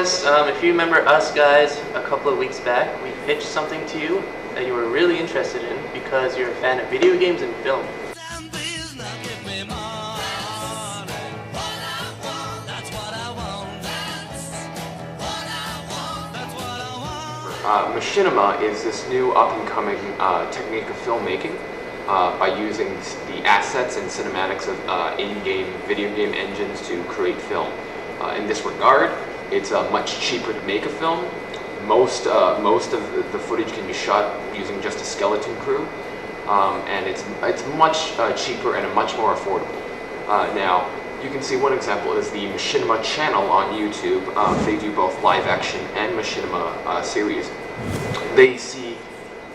Jonas, if you remember us guys a couple of weeks back, we pitched something to you that you were really interested in because you're a fan of video games and film. Machinima is this new up-and-coming technique of filmmaking by using the assets and cinematics of in-game video game engines to create film. In this regard, it's much cheaper to make a film. Most of the footage can be shot using just a skeleton crew, and it's much cheaper and much more affordable. Now, you can see one example is the Machinima channel on YouTube. They do both live action and Machinima series. They see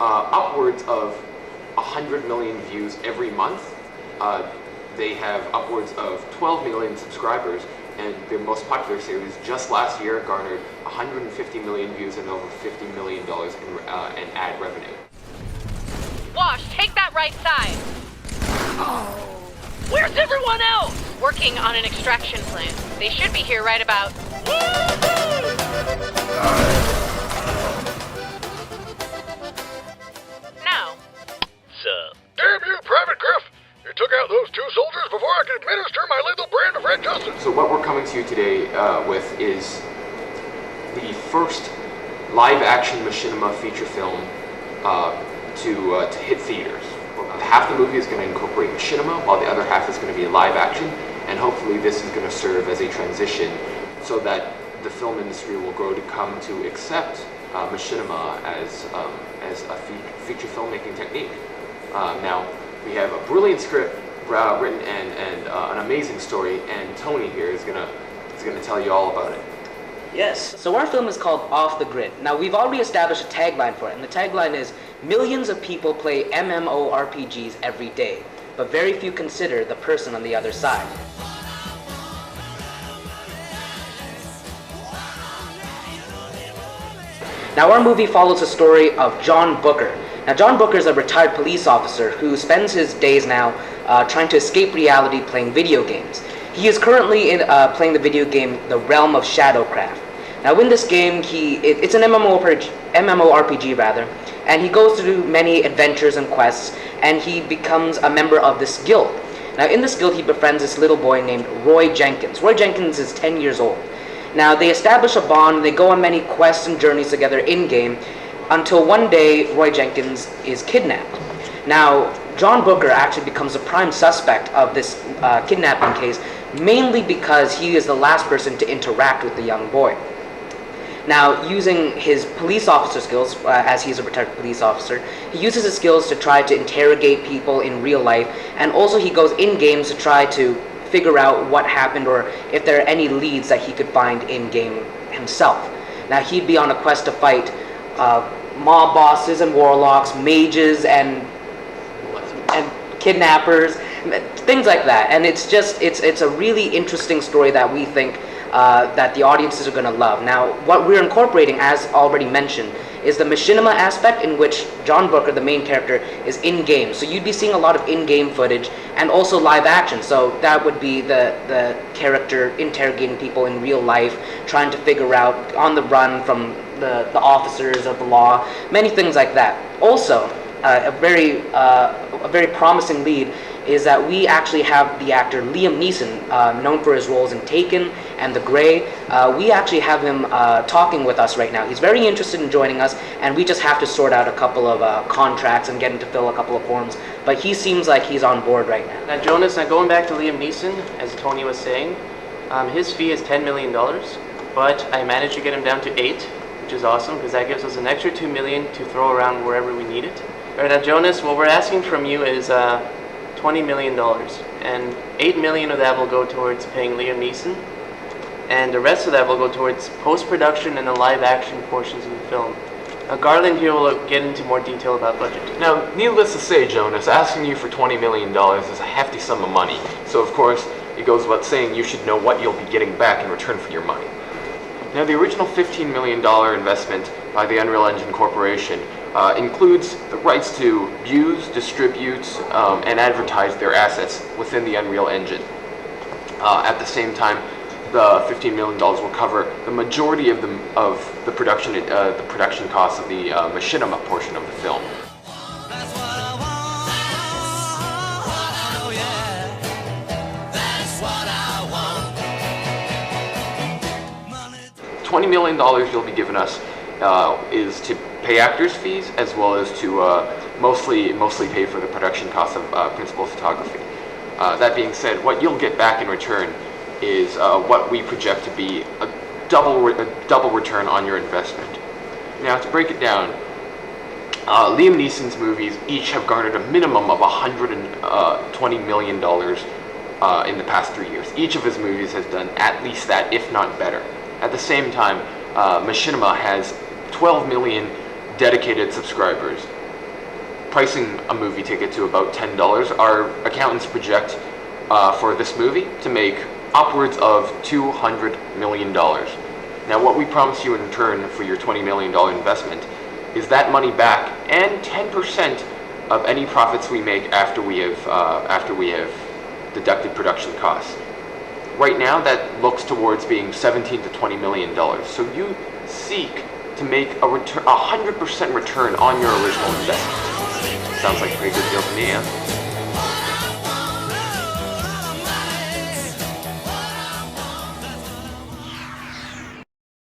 upwards of 100 million views every month. They have upwards of 12 million subscribers, and their most popular series just last year garnered 150 million views and over $50 million in ad revenue. Wash, take that right side! Where's everyone else? Working on an extraction plan. They should be here right about... now. Damn you, Private Griff! You took out those 2 soldiers before I could administer my lethal brand of red justice! So what we're coming to you today with is the first live-action Machinima feature film to hit theaters. Half the movie is going to incorporate Machinima, while the other half is going to be live action, and hopefully this is going to serve as a transition so that the film industry will grow to come to accept Machinima as a feature filmmaking technique. Now, we have a brilliant script written and an amazing story, and Tony here is going to tell you all about it. Yes. So our film is called Off the Grid. Now, we've already established a tagline for it, and the tagline is, millions of people play MMORPGs every day, but very few consider the person on the other side. Now, our movie follows the story of John Booker. Now, John Booker is a retired police officer who spends his days now trying to escape reality playing video games. He is currently playing the video game The Realm of Shadowcraft. Now, in this game, it's an MMORPG rather, and he goes to do many adventures and quests, and he becomes a member of this guild. Now, in this guild, he befriends this little boy named Roy Jenkins. Roy Jenkins is 10 years old. Now, they establish a bond, and they go on many quests and journeys together in-game, until one day, Roy Jenkins is kidnapped. Now, John Booker actually becomes the prime suspect of this kidnapping case, mainly because he is the last person to interact with the young boy. Now, using his police officer skills, as he's a retired police officer, he uses his skills to try to interrogate people in real life, and also he goes in-games to try to figure out what happened or if there are any leads that he could find in-game himself. Now, he'd be on a quest to fight mob bosses and warlocks, mages and kidnappers, things like that. And it's a really interesting story that we think that the audiences are going to love. Now, what we're incorporating, as already mentioned, is the Machinima aspect, in which John Booker, the main character, is in-game. So you'd be seeing a lot of in-game footage and also live action. So that would be the character interrogating people in real life, trying to figure out on the run from the officers of the law, many things like that. Also, a very promising lead is that we actually have the actor Liam Neeson, known for his roles in Taken and The Grey. We actually have him talking with us right now. He's very interested in joining us, and we just have to sort out a couple of contracts and get him to fill a couple of forms. But he seems like he's on board right now. Now, Jonas, going back to Liam Neeson, as Tony was saying, his fee is $10 million, but I managed to get him down to 8, which is awesome, because that gives us an extra $2 million to throw around wherever we need it. All right, now, Jonas, what we're asking from you is $20 million, and $8 million of that will go towards paying Liam Neeson, and the rest of that will go towards post-production and the live-action portions of the film. Now, Garland here will get into more detail about budget. Now, needless to say, Jonas, asking you for $20 million is a hefty sum of money. So, of course, it goes without saying you should know what you'll be getting back in return for your money. Now, the original $15 million investment by the Unreal Engine Corporation includes the rights to use, distribute, and advertise their assets within the Unreal Engine. At the same time, the $15 million will cover the majority of the production costs of the machinima portion of the film. $20 million you'll be giving us is to pay actors' fees, as well as to mostly pay for the production costs of principal photography. That being said, what you'll get back in return is what we project to be a double return on your investment. Now, to break it down, Liam Neeson's movies each have garnered a minimum of $120 million in the past 3 years. Each of his movies has done at least that, if not better. At the same time, Machinima has 12 million dedicated subscribers, pricing a movie ticket to about $10. Our accountants project for this movie to make upwards of $200 million. Now, what we promise you in return for your $20 million investment is that money back and 10% of any profits we make after we have deducted production costs. Right now, that looks towards being $17 to $20 million. So you seek to make a 100% return on your original investment. Sounds like a pretty good deal to me, huh?